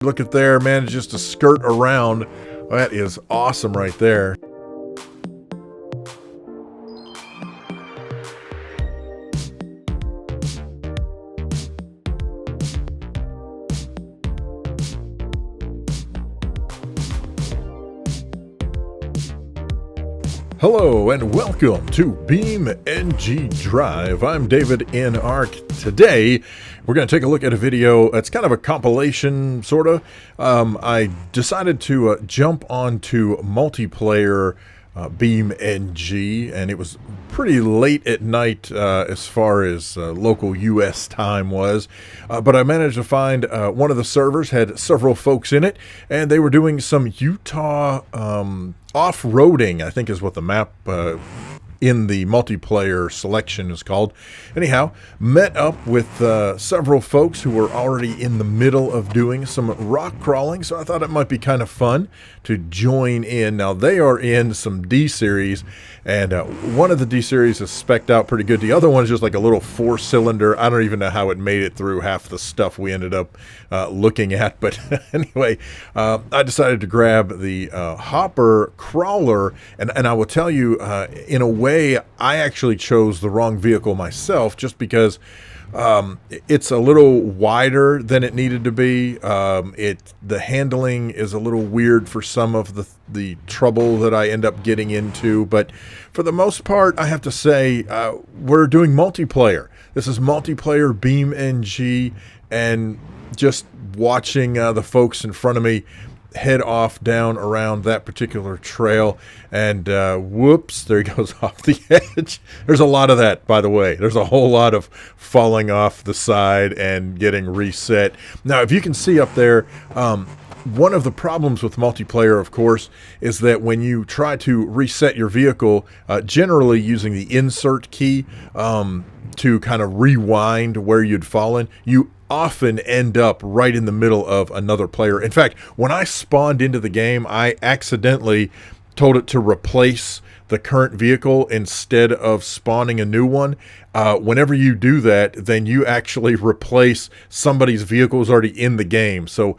Look at there, manages to skirt around. That is awesome right there. Hello and welcome to BeamNG Drive. I'm davidinark. Today, we're going to take a look at a video. It's kind of a compilation, sort of. I decided to jump onto multiplayer BeamNG, and it was pretty late at night as far as local US time was, but I managed to find one of the servers had several folks in it, and they were doing some Utah off-roading, I think is what the map in the multiplayer selection is called. Anyhow, met up with several folks who were already in the middle of doing some rock crawling, so I thought it might be kind of fun to join in. Now, they are in some D-Series, and one of the D-Series is spec'd out pretty good. The other one is just like a little four-cylinder. I don't even know how it made it through half the stuff we ended up looking at, but anyway, I decided to grab the hopper crawler, and I will tell you, in a way, I actually chose the wrong vehicle myself, just because it's a little wider than it needed to be. The handling is a little weird for some of the trouble that I end up getting into, but for the most part, I have to say, we're doing multiplayer. This is multiplayer BeamNG, and just watching the folks in front of me head off down around that particular trail, and whoops, there he goes off the edge. There's a lot of that, by the way. There's a whole lot of falling off the side and getting reset. Now, if you can see up there, one of the problems with multiplayer, of course, is that when you try to reset your vehicle, generally using the insert key to kind of rewind where you'd fallen, you often end up right in the middle of another player. In fact, when I spawned into the game, I accidentally told it to replace the current vehicle instead of spawning a new one. Whenever you do that, then you actually replace somebody's vehicle who's already in the game. So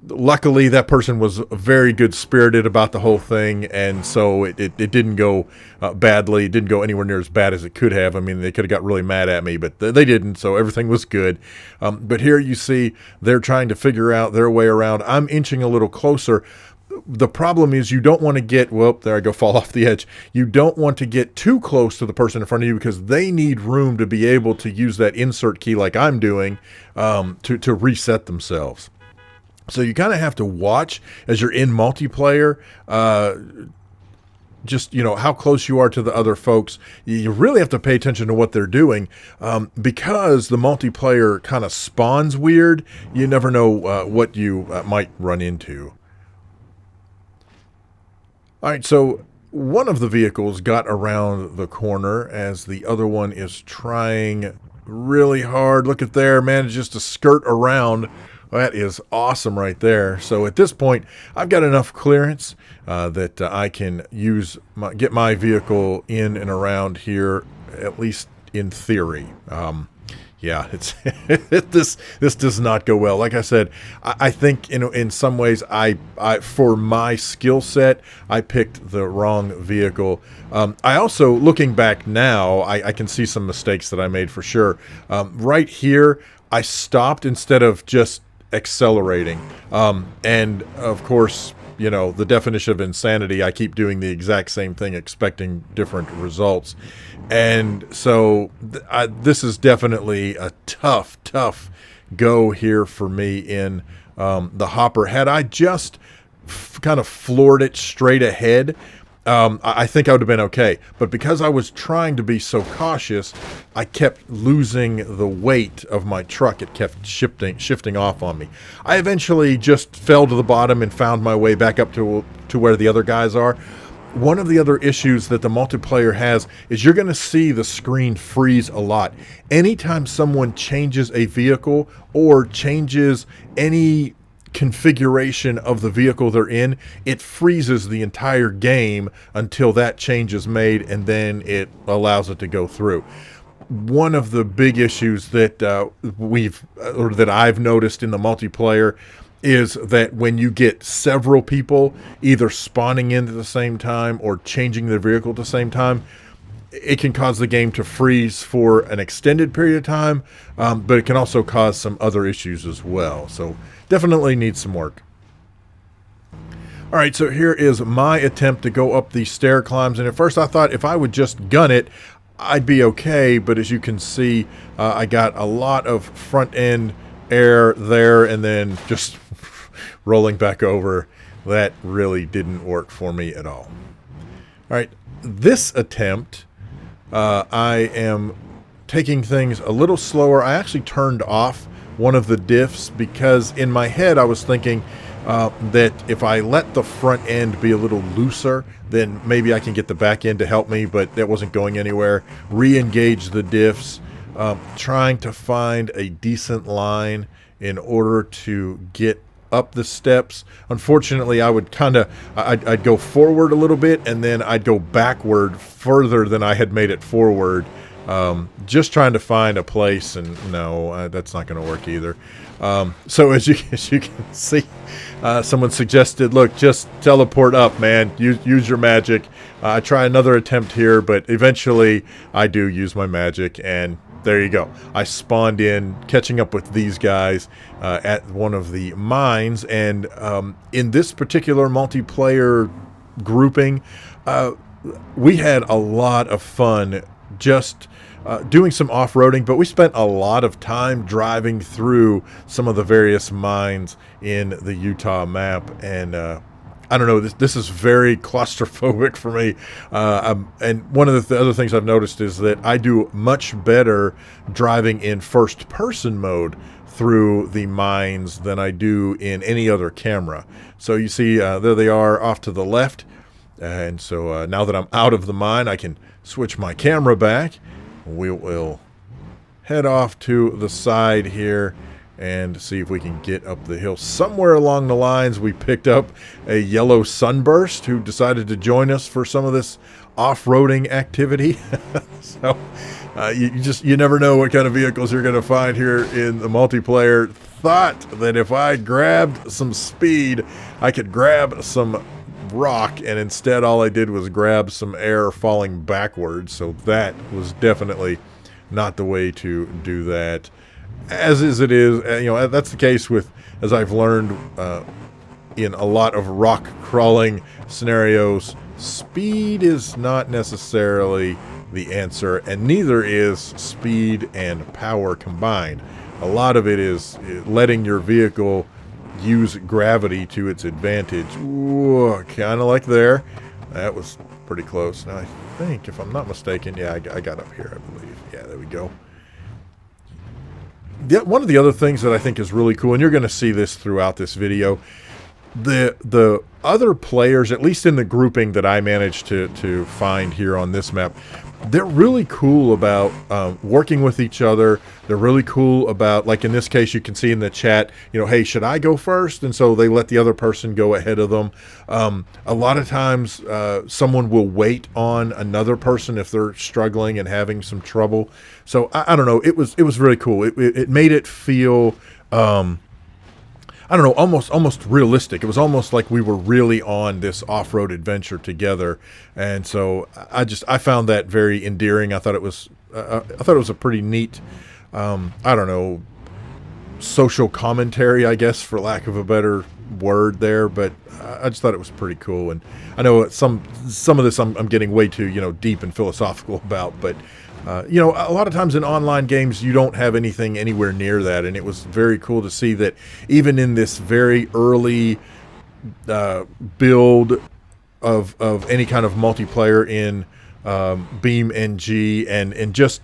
luckily, that person was very good-spirited about the whole thing, and so it didn't go badly. It didn't go anywhere near as bad as it could have. I mean, they could have got really mad at me, but they didn't, so everything was good. But here you see they're trying to figure out their way around. I'm inching a little closer. The problem is you don't want to get, well, there I go, fall off the edge. You don't want to get too close to the person in front of you, because they need room to be able to use that insert key like I'm doing to reset themselves. So you kind of have to watch as you're in multiplayer, just, you know, how close you are to the other folks. You really have to pay attention to what they're doing, because the multiplayer kind of spawns weird. You never know what you might run into. All right, so one of the vehicles got around the corner as the other one is trying really hard. Look at there, manages to skirt around. That is awesome right there. So at this point, I've got enough clearance that I can get my vehicle in and around here, at least in theory. Yeah, this does not go well. Like I said, I think in some ways I for my skill set, I picked the wrong vehicle. I also, looking back now, I can see some mistakes that I made for sure. Right here, I stopped instead of just accelerating, and of course, you know, the definition of insanity, I keep doing the exact same thing expecting different results. And so this is definitely a tough go here for me in the hopper. Had I just kind of floored it straight ahead, I think I would have been okay. But because I was trying to be so cautious, I kept losing the weight of my truck. It kept shifting off on me. I eventually just fell to the bottom and found my way back up to where the other guys are. One of the other issues that the multiplayer has is you're going to see the screen freeze a lot. Anytime someone changes a vehicle or changes any configuration of the vehicle they're in, it freezes the entire game until that change is made, and then it allows it to go through. One of the big issues that that I've noticed in the multiplayer is that when you get several people either spawning in at the same time or changing their vehicle at the same time, it can cause the game to freeze for an extended period of time, but it can also cause some other issues as well. So definitely needs some work. All right, so here is my attempt to go up these stair climbs. And at first I thought if I would just gun it, I'd be okay. But as you can see, I got a lot of front end air there and then just rolling back over. That really didn't work for me at all. All right, this attempt, I am taking things a little slower. I actually turned off one of the diffs because in my head I was thinking that if I let the front end be a little looser, then maybe I can get the back end to help me, but that wasn't going anywhere. Re-engage the diffs, trying to find a decent line in order to get up the steps. Unfortunately, I would I'd go forward a little bit and then I'd go backward further than I had made it forward, just trying to find a place, and no, that's not going to work either. So as you can see, someone suggested, look, just teleport up, man. Use your magic. I try another attempt here, but eventually I do use my magic, and there you go. I spawned in, catching up with these guys at one of the mines, and in this particular multiplayer grouping, we had a lot of fun just doing some off-roading, but we spent a lot of time driving through some of the various mines in the Utah map, and I don't know, this is very claustrophobic for me, and one of the other things I've noticed is that I do much better driving in first-person mode through the mines than I do in any other camera. So you see, there they are off to the left, and so now that I'm out of the mine, I can switch my camera back. We will head off to the side here and see if we can get up the hill. Somewhere along the lines, we picked up a yellow sunburst who decided to join us for some of this off-roading activity. So you never know what kind of vehicles you're going to find here in the multiplayer. Thought that if I grabbed some speed, I could grab some rock, and instead all I did was grab some air falling backwards. So that was definitely not the way to do that. As it is, that's the case with, as I've learned in a lot of rock crawling scenarios, speed is not necessarily the answer, and neither is speed and power combined. A lot of it is letting your vehicle use gravity to its advantage. Kind of like there. That was pretty close. Now I think, if I'm not mistaken, yeah, I got up here, I believe. Yeah, there we go. One of the other things that I think is really cool, and you're going to see this throughout this video, the other players, at least in the grouping that I managed to find here on this map, they're really cool about working with each other. They're really cool about, like in this case, you can see in the chat, hey, should I go first? And so they let the other person go ahead of them. A lot of times someone will wait on another person if they're struggling and having some trouble. So I don't know. It was really cool. It made it feel I don't know, almost realistic. It was almost like we were really on this off-road adventure together, and so I found that very endearing. I thought it was a pretty neat, I don't know, social commentary, I guess, for lack of a better word there. But I just thought it was pretty cool, and I know some of this I'm getting way too deep and philosophical about, but. A lot of times in online games, you don't have anything anywhere near that, and it was very cool to see that even in this very early build of any kind of multiplayer in BeamNG and just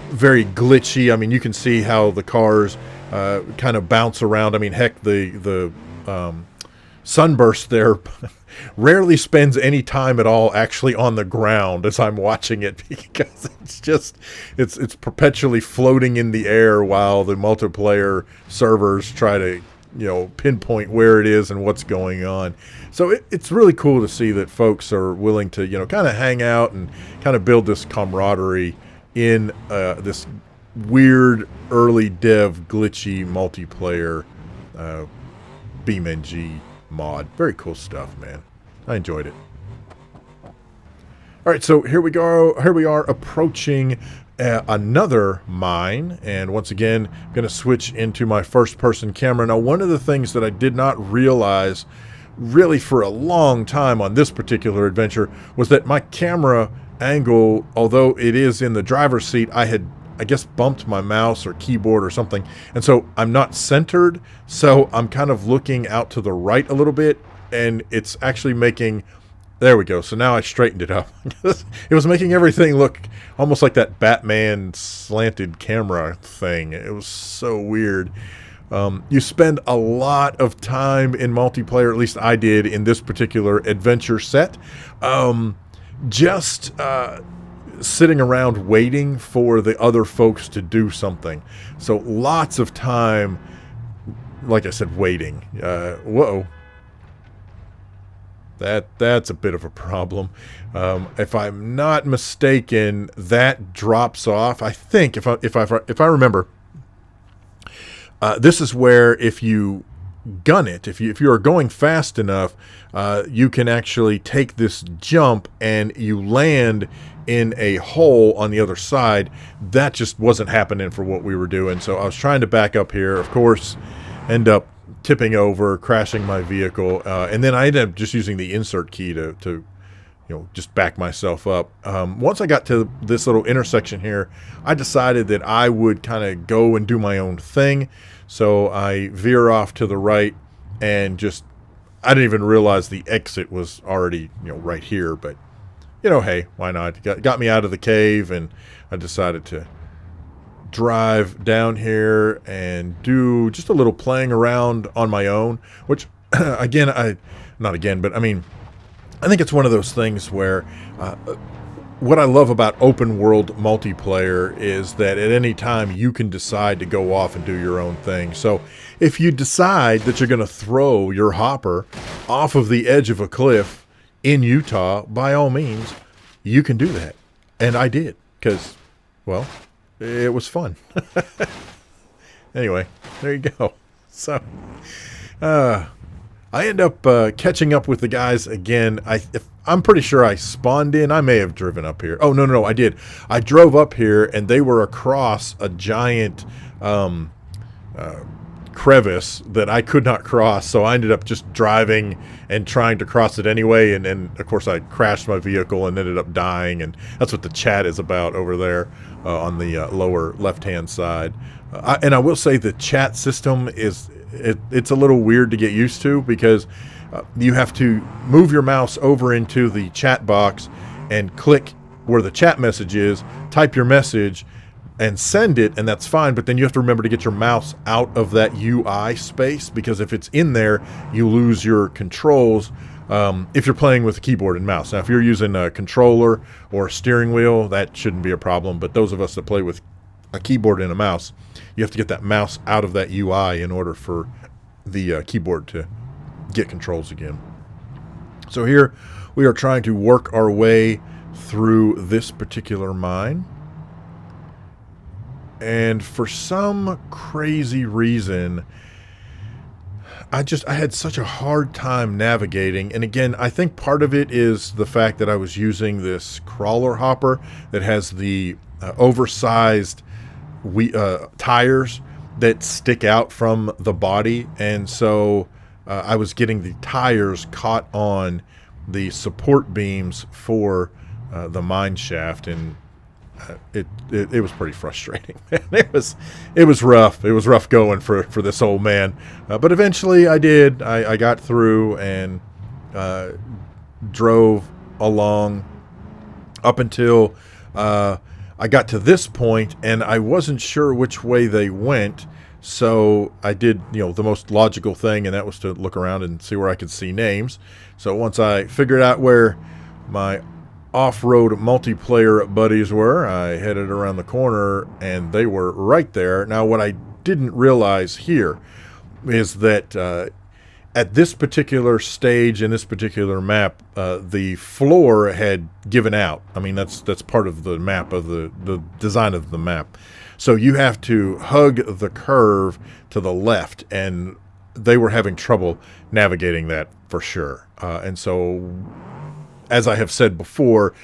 very glitchy. I mean, you can see how the cars kind of bounce around. I mean, heck, the sunburst there rarely spends any time at all actually on the ground as I'm watching it, because it's perpetually floating in the air while the multiplayer servers try to pinpoint where it is and what's going on. So it's really cool to see that folks are willing to kind of hang out and kind of build this camaraderie in this weird early dev glitchy multiplayer BeamNG mod. Very cool stuff, man. I enjoyed it. All right, so here we go. Here we are approaching another mine, and once again, I'm going to switch into my first-person camera. Now, one of the things that I did not realize really for a long time on this particular adventure was that my camera angle, although it is in the driver's seat, I had, I guess, bumped my mouse or keyboard or something, and so I'm not centered, so I'm kind of looking out to the right a little bit, and it's actually making... There we go. So now I straightened it up. It was making everything look almost like that Batman slanted camera thing. It was so weird. You spend a lot of time in multiplayer, at least I did in this particular adventure set, just sitting around waiting for the other folks to do something. So lots of time, like I said, waiting. Whoa. That's a bit of a problem. If I'm not mistaken, that drops off. I think if I remember, this is where if you gun it, if you are going fast enough, you can actually take this jump and you land in a hole on the other side. That just wasn't happening for what we were doing. So I was trying to back up here. Of course, end up tipping over, crashing my vehicle, and then I ended up just using the insert key to you know, just back myself up. Once I got to this little intersection here, I decided that I would kind of go and do my own thing. So I veer off to the right and just, I didn't even realize the exit was already, you know, right here, but you know, hey, why not? Got me out of the cave, and I decided to drive down here and do just a little playing around on my own, which again, I mean, I think it's one of those things where what I love about open world multiplayer is that at any time you can decide to go off and do your own thing. So if you decide that you're going to throw your hopper off of the edge of a cliff in Utah, by all means, you can do that. And I did, because, well, it was fun. Anyway, there you go. So, I end up catching up with the guys again. I'm pretty sure I spawned in. I may have driven up here. Oh, no, I did. I drove up here, and they were across a giant crevice that I could not cross, so I ended up just driving and trying to cross it anyway, and of course I crashed my vehicle and ended up dying, and that's what the chat is about over there on the lower left-hand side. And I will say the chat system is, it's a little weird to get used to, because you have to move your mouse over into the chat box and click where the chat message is, type your message, and send it, and that's fine, but then you have to remember to get your mouse out of that UI space, because if it's in there, you lose your controls if you're playing with a keyboard and mouse. Now, if you're using a controller or a steering wheel, that shouldn't be a problem, but those of us that play with a keyboard and a mouse, you have to get that mouse out of that UI in order for the keyboard to get controls again. So here we are trying to work our way through this particular mine. And for some crazy reason, I had such a hard time navigating. And again, I think part of it is the fact that I was using this crawler hopper that has the oversized tires that stick out from the body. And so I was getting the tires caught on the support beams for the mine shaft, and it was pretty frustrating. It was rough. It was rough going for this old man. But eventually I did. I got through and drove along up until I got to this point, and I wasn't sure which way they went. So I did, you know, the most logical thing, and that was to look around and see where I could see names. So once I figured out where my off-road multiplayer buddies were, I headed around the corner, and they were right there. Now, what I didn't realize here is that at this particular stage in this particular map, the floor had given out. I mean, that's part of the map, of the design of the map. So you have to hug the curve to the left, and they were having trouble navigating that for sure. And so, as I have said before,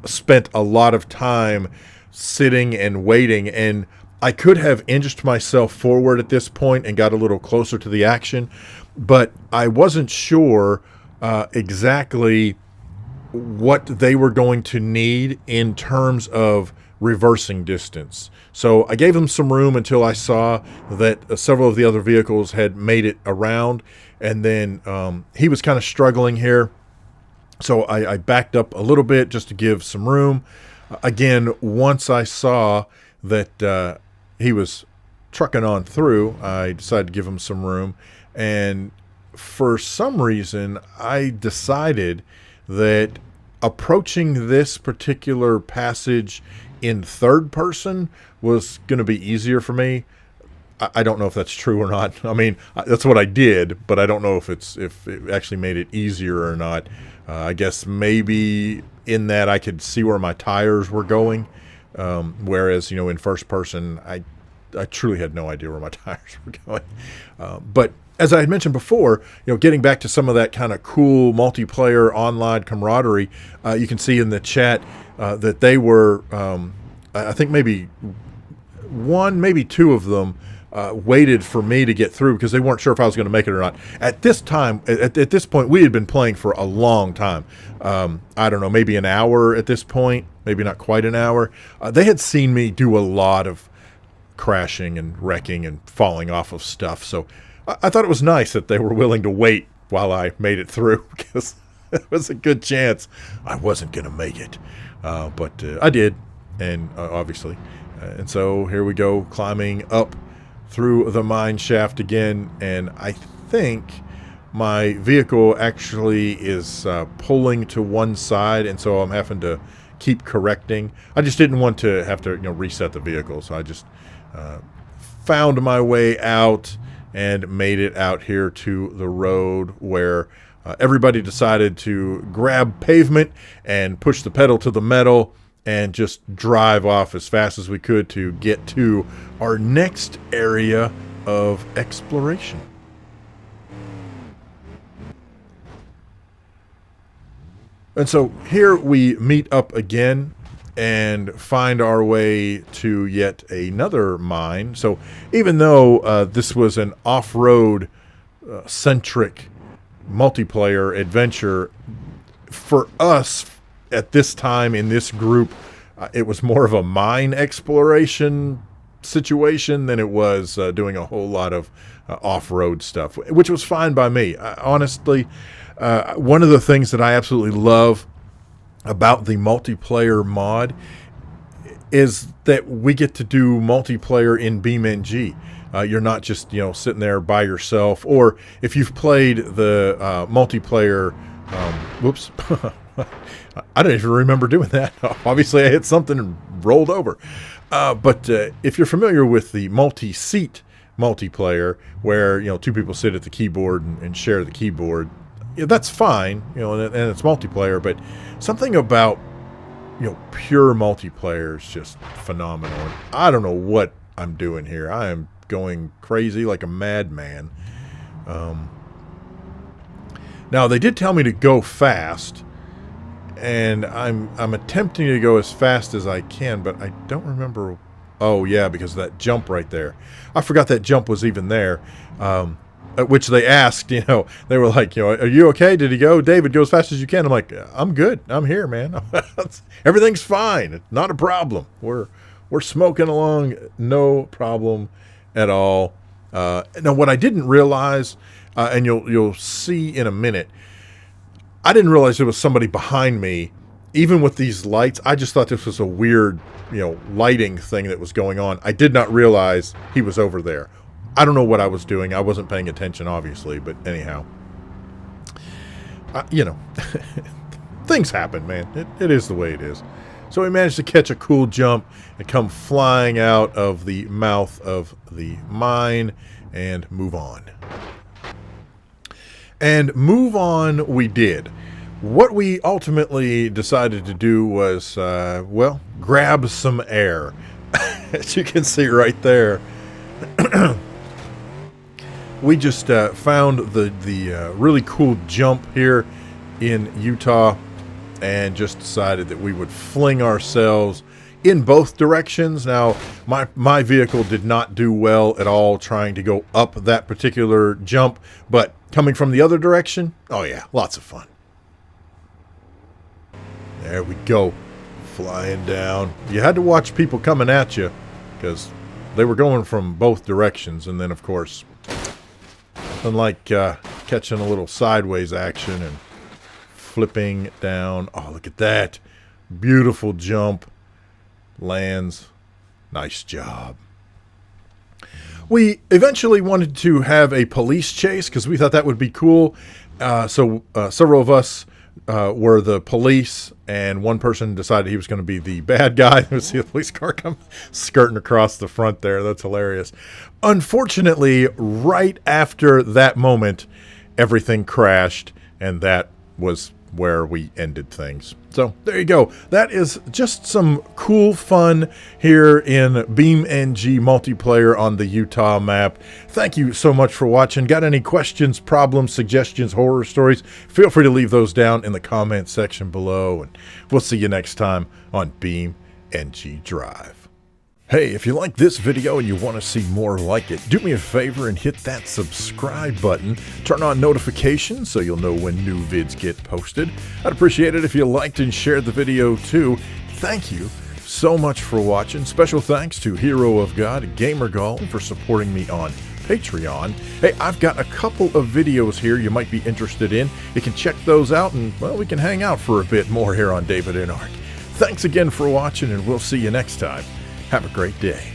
spent a lot of time sitting and waiting, and I could have inched myself forward at this point and got a little closer to the action, but I wasn't sure exactly what they were going to need in terms of reversing distance. So I gave them some room until I saw that several of the other vehicles had made it around, and then he was kind of struggling here. So I backed up a little bit just to give some room. Again, once I saw that he was trucking on through, I decided to give him some room. And for some reason, I decided that approaching this particular passage in third person was going to be easier for me. I don't know if that's true or not. I mean, that's what I did, but I don't know if it actually made it easier or not. I guess maybe in that I could see where my tires were going, whereas, in first person, I truly had no idea where my tires were going. But as I had mentioned before, getting back to some of that kind of cool multiplayer online camaraderie, you can see in the chat that they were, I think maybe one, maybe two of them waited for me to get through because they weren't sure if I was going to make it or not. At this time, at this point, we had been playing for a long time. I don't know, maybe an hour at this point, maybe not quite an hour. They had seen me do a lot of crashing and wrecking and falling off of stuff. So I thought it was nice that they were willing to wait while I made it through, because it was a good chance I wasn't going to make it. But I did, and obviously. And so here we go, climbing up through the mine shaft again, and I think my vehicle actually is pulling to one side, and so I'm having to keep correcting. I just didn't want to have to reset the vehicle, so I just found my way out and made it out here to the road where everybody decided to grab pavement and push the pedal to the metal and just drive off as fast as we could to get to our next area of exploration. And so here we meet up again and find our way to yet another mine. So even though this was an off-road centric multiplayer adventure, for us at this time in this group, it was more of a mine exploration situation than it was doing a whole lot of off-road stuff, which was fine by me. Honestly, one of the things that I absolutely love about the multiplayer mod is that we get to do multiplayer in BeamNG. You're not just sitting there by yourself, or if you've played the multiplayer, whoops. I don't even remember doing that. Obviously, I hit something and rolled over. But if you're familiar with the multi-seat multiplayer, where two people sit at the keyboard and share the keyboard, that's fine, and it's multiplayer. But something about pure multiplayer is just phenomenal. And I don't know what I'm doing here. I am going crazy like a madman. Now they did tell me to go fast, and I'm attempting to go as fast as I can, but I don't remember. Oh yeah, because of that jump right there. I forgot that jump was even there. At which they asked, they were like, are you okay? Did he go? David, go as fast as you can. I'm like, I'm good. I'm here, man. Everything's fine. It's not a problem. We're smoking along, no problem at all. Now, what I didn't realize, and you'll see in a minute, I didn't realize there was somebody behind me, even with these lights. I just thought this was a weird, lighting thing that was going on. I did not realize he was over there. I don't know what I was doing. I wasn't paying attention, obviously, but anyhow. Things happen, man. It is the way it is. So we managed to catch a cool jump and come flying out of the mouth of the mine and move on. And move on we did. What we ultimately decided to do was, grab some air. As you can see right there. we just found the really cool jump here in Utah and just decided that we would fling ourselves in both directions. Now, my vehicle did not do well at all trying to go up that particular jump, but coming from the other direction, oh yeah, lots of fun. There we go, flying down. You had to watch people coming at you because they were going from both directions, and then of course, nothing like catching a little sideways action and flipping down. Oh, look at that. Beautiful jump. Lands. Nice job. We eventually wanted to have a police chase because we thought that would be cool. So several of us were the police, and one person decided he was going to be the bad guy. You see the police car come skirting across the front there. That's hilarious. Unfortunately, right after that moment, everything crashed, and that was where we ended things. So there you go. That is just some cool fun here in BeamNG Multiplayer on the Utah map. Thank you so much for watching. Got any questions, problems, suggestions, horror stories? Feel free to leave those down in the comment section below, and we'll see you next time on BeamNG Drive. Hey, if you like this video and you want to see more like it, do me a favor and hit that subscribe button. Turn on notifications so you'll know when new vids get posted. I'd appreciate it if you liked and shared the video too. Thank you so much for watching. Special thanks to Hero of God, GamerGull, for supporting me on Patreon. Hey, I've got a couple of videos here you might be interested in. You can check those out, and, well, we can hang out for a bit more here on David in Ark. Thanks again for watching, and we'll see you next time. Have a great day.